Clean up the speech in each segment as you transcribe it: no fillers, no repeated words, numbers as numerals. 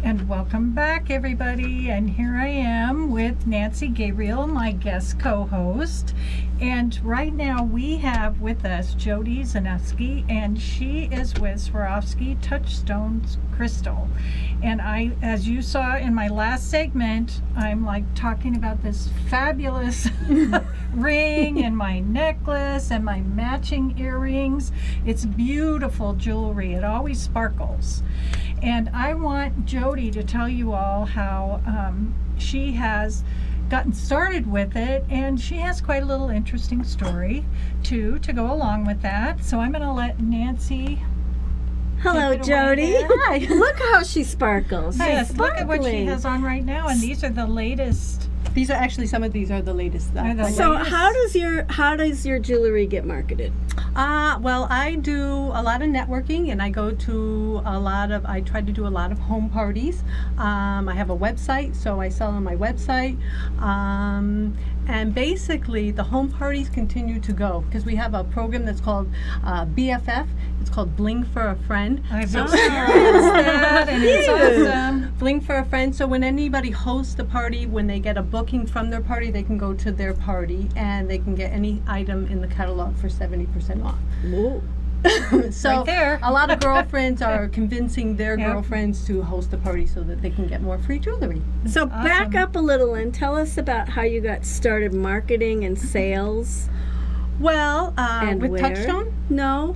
And welcome back, everybody. And here I am with Nancy Gabriel, my guest co-host. And right now we have with us Jody Zaneski, and she is with Swarovski Touchstones Crystal. And I, as you saw in my last segment, I'm like talking about this fabulous ring and my necklace and my matching earrings. It's beautiful jewelry. It always sparkles. And I want Jody to tell you all how she has gotten started with it, and she has quite a little interesting story too to go along with that. So I'm going to let Nancy. Hello, Jody. Hi. Look how she sparkles. Yes, She's look at what she sparkling. has on right now, and these are the latest. These are actually, some of these are the latest. So how does your jewelry get marketed? Well, I do a lot of networking, and I go to I try to do a lot of home parties. I have a website, so I sell on my website. And basically, the home parties continue to go because we have a program that's called BFF. It's called Bling for a Friend. I've experienced that, and it's awesome. Bling for a Friend. So when anybody hosts a party, when they get a booking from their party, they can go to their party and they can get any item in the catalog for 70% off. Whoa. So Right there. a lot of girlfriends are convincing their Yep. girlfriends to host a party so that they can get more free jewelry. So back Awesome. up a little and tell us about how you got started marketing and sales. Well, And with where? Touchstone, No.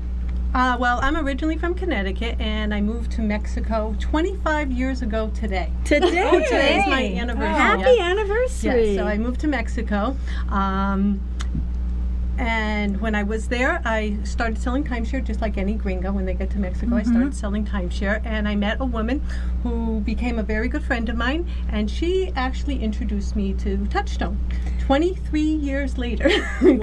well, I'm originally from Connecticut, and I moved to Mexico 25 years ago today. Today. Oh, today's my Hey. anniversary. Oh. Happy yeah. anniversary. Yeah, so I moved to Mexico. And when I was there, I started selling timeshare just like any gringo. When they get to Mexico, I started selling timeshare. And I met a woman who became a very good friend of mine. And she actually introduced me to Touchstone 23 years later. Because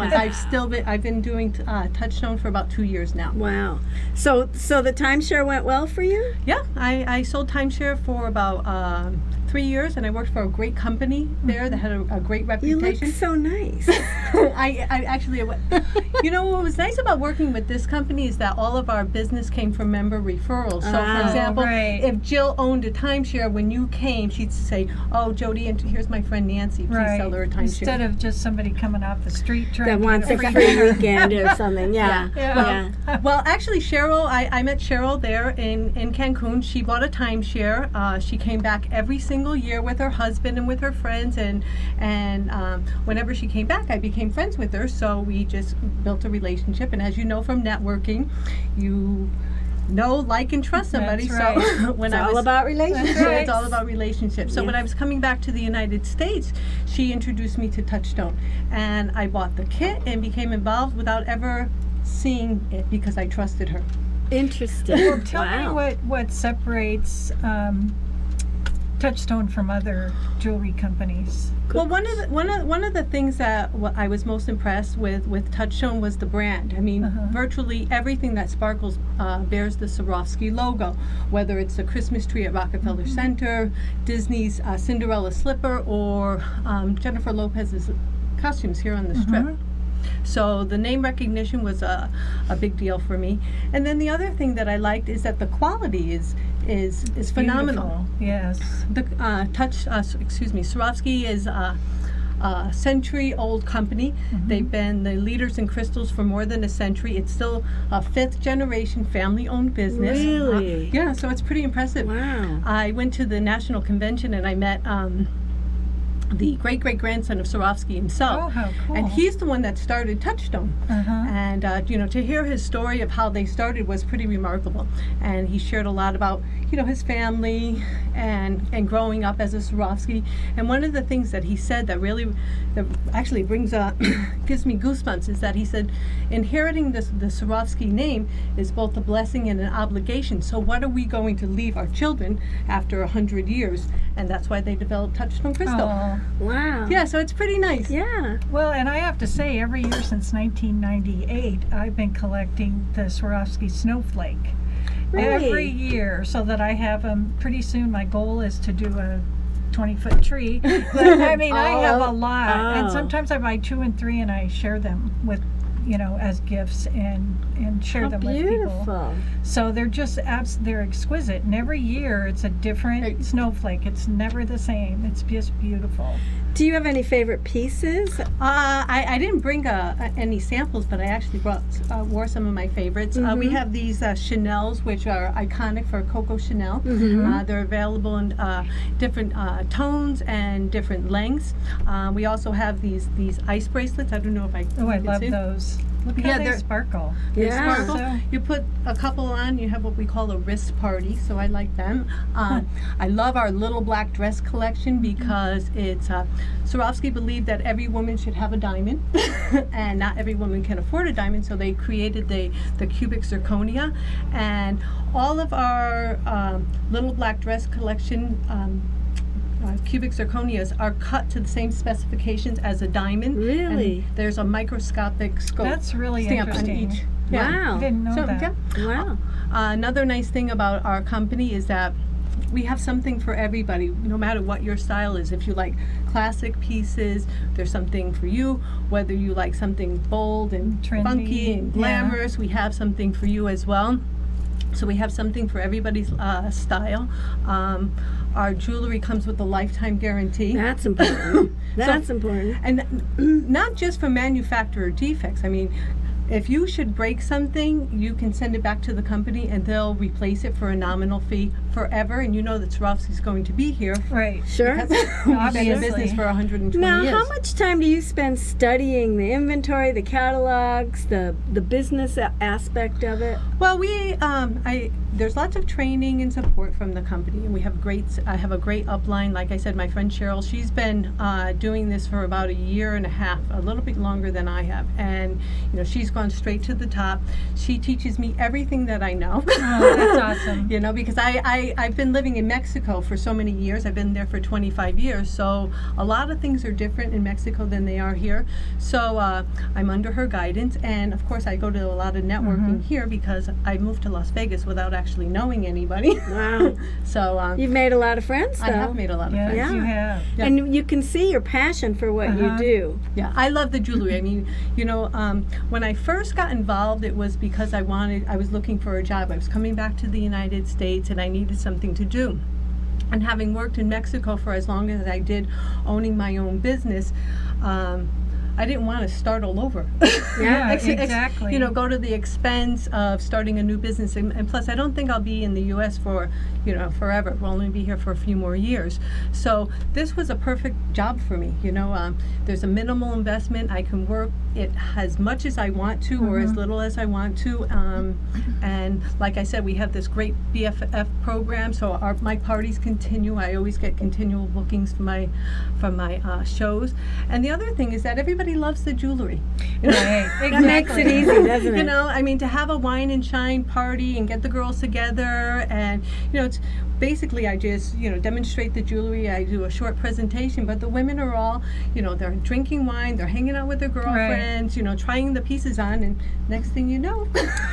Wow. I've been doing Touchstone for about 2 years now. Wow. So the timeshare went well for you? Yeah, I sold timeshare for about 3 years. And I worked for a great company there that had a great You reputation. look so nice. I actually, you know, what was nice about working with this company is that all of our business came from member referrals. So, Oh, for example, right. if Jill owned a timeshare, when you came, she'd say, "Oh, Jody, and here's my friend Nancy. Please sell her a timeshare." Instead of just somebody coming off the street trying That to wants get a a free dinner. weekend or something. Yeah. Yeah. Yeah. Well, actually, Cheryl, I met Cheryl there in Cancun. She bought a timeshare. She came back every single year with her husband and with her friends, and whenever she came back, I became friends with her. So we just built a relationship. And as you know from networking, you know, like, and trust somebody. That's right. So when It's I all was about relationships. right. it's all about relationships. So when Yeah. I was coming back to the United States, she introduced me to Touchstone, and I bought the kit and became involved without ever seeing it because I trusted her. Interesting. Well, tell Wow. me what separates Touchstone from other jewelry companies. Well, one of the things that I was most impressed with Touchstone was the brand. I mean, virtually everything that sparkles bears the Swarovski logo, whether it's the Christmas tree at Rockefeller Center, Disney's Cinderella slipper, or Jennifer Lopez's costumes here on the strip. So the name recognition was a big deal for me. And then the other thing that I liked is that the quality is phenomenal. Beautiful. Yes. The Swarovski is a century-old company. They've been the leaders in crystals for more than a century. It's still a fifth-generation family-owned business. Really? Yeah, so it's pretty impressive. Wow. I went to the national convention and I met the great-great-grandson of Swarovski himself. Oh, how cool. And he's the one that started Touchstone. Uh-huh. And, you know, to hear his story of how they started was pretty remarkable. And he shared a lot about, you know, his family and growing up as a Swarovski. And one of the things that he said that actually brings gives me goosebumps is that he said, inheriting the Swarovski name is both a blessing and an obligation. So what are we going to leave our children after 100 years? And that's why they developed Touchstone Crystal. Oh. Wow. Yeah, so it's pretty nice. Yeah. Well, and I have to say, every year since 1998, I've been collecting the Swarovski snowflake. Really? Every year, so that I have them. Pretty soon, my goal is to do a 20-foot tree. But I mean, I have a lot, and Oh. sometimes I buy 2 and 3, and I share them with as gifts and share How them with people. beautiful. So they're just they're exquisite, and every year it's a different Right. snowflake. It's never the same. It's just beautiful. Do you have any favorite pieces? I didn't bring any samples, but I actually wore some of my favorites. We have these Chanels, which are iconic for Coco Chanel. They're available in different tones and different lengths. We also have these ice bracelets. I don't know if I Oh, I can love see. those. Look how Yeah, they they're- sparkle. They Yeah. sparkle. So- You put a couple on, you have what we call a wrist party, so I like them. I love our little black dress collection because it's Swarovski believed that every woman should have a diamond, and not every woman can afford a diamond, so they created the cubic zirconia, and all of our little black dress collection cubic zirconias are cut to the same specifications as a diamond. Really? And there's a microscopic scope That's really stamp on interesting. each. Wow. I didn't know So, that. yeah. Wow. Another nice thing about our company is that we have something for everybody, no matter what your style is. If you like classic pieces, there's something for you. Whether you like something bold and Trendy, funky and yeah. glamorous, we have something for you as well. So we have something for everybody's style. Our jewelry comes with a lifetime guarantee. That's important. That's important. And not just for manufacturer defects. I mean, if you should break something, you can send it back to the company and they'll replace it for a nominal fee forever. And you know that Swarovski's going to be here. Right. Sure. Because we've been in business Obviously. for 120 Now, years. how much time do you spend studying the inventory, the catalogs, the business aspect of it? Well, there's lots of training and support from the company, and I have a great upline. Like I said, my friend Cheryl, she's been doing this for about a year and a half, a little bit longer than I have, and she's gone straight to the top. She teaches me everything that I know. Oh, that's awesome. Because I've been living in Mexico for so many years. I've been there for 25 years, so a lot of things are different in Mexico than they are here. So I'm under her guidance, and of course I go to a lot of networking here because I moved to Las Vegas without actually knowing anybody. Wow. So You've made a lot of friends, though. I have made a lot of Yes, friends. Yeah. you have. Yeah. And you can see your passion for what you Uh-huh. do. Yeah, I love the jewelry. I mean, when I first got involved, it was because I was looking for a job. I was coming back to the United States and I needed something to do. And having worked in Mexico for as long as I did, owning my own business, I didn't want to start all over. Yeah, exactly. Go to the expense of starting a new business. And plus, I don't think I'll be in the U.S. for, forever. We'll only be here for a few more years. So this was a perfect job for me. There's a minimal investment. I can work it as much as I want to or as little as I want to. And like I said, we have this great BFF program. So my parties continue. I always get continual bookings from my shows. And the other thing is that everybody loves the jewelry. Right. That makes it easy, doesn't it? I mean, to have a wine and shine party and get the girls together, and it's basically I just demonstrate the jewelry. I do a short presentation, but the women are all they're drinking wine, they're hanging out with their girlfriends, trying the pieces on, and next thing you know.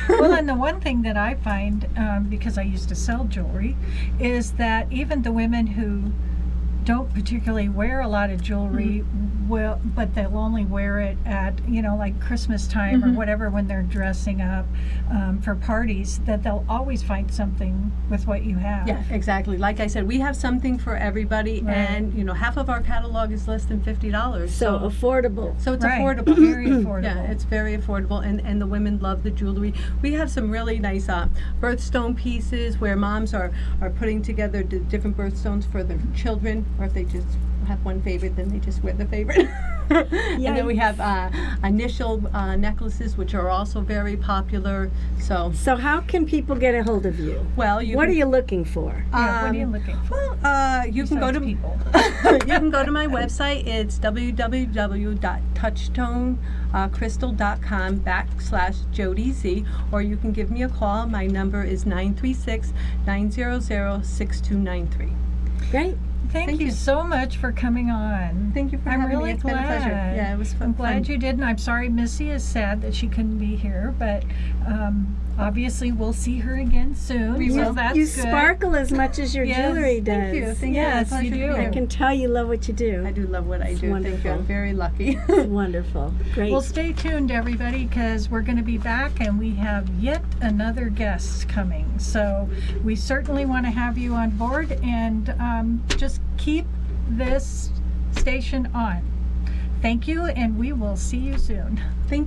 Well, and the one thing that I find, because I used to sell jewelry, is that even the women who don't particularly wear a lot of jewelry but they'll only wear it at like Christmas time or whatever, when they're dressing up for parties, that they'll always find something with what you have. Yeah, exactly. Like I said, we have something for everybody, Right. and half of our catalog is less than $50. So affordable. So it's Right. affordable. Very affordable. Yeah, it's very affordable, and the women love the jewelry. We have some really nice birthstone pieces where moms are putting together different birthstones for their children, or if they just have one favorite, then they just wear the favorite. And then we have initial necklaces, which are also very popular. So how can people get a hold of you? well, What are you looking for? Yeah, what are you looking for? Well, you can go besides to people? you can go to my website. It's www.touchstonecrystal.com/JodyZ, or you can give me a call. My number is 936-900-6293. Great. Thank Thank you you. so much for coming on. Thank you for I'm having really me. It's been a pleasure. Yeah, it was fun. I'm glad you did, and I'm sorry Missy is sad that she couldn't be here, but obviously we'll see her again soon. We so will. that's You good. sparkle as much as your Yes, jewelry does. Thank you. Thank Yes, you. you do. I can tell you love what you do. I do love what I It's do. Thank you. wonderful. I'm very lucky. It's wonderful. Great. Well, stay tuned, everybody, because we're going to be back and we have yet another guest coming. So we certainly want to have you on board, and just keep this station on. Thank you, and we will see you soon. Thank you.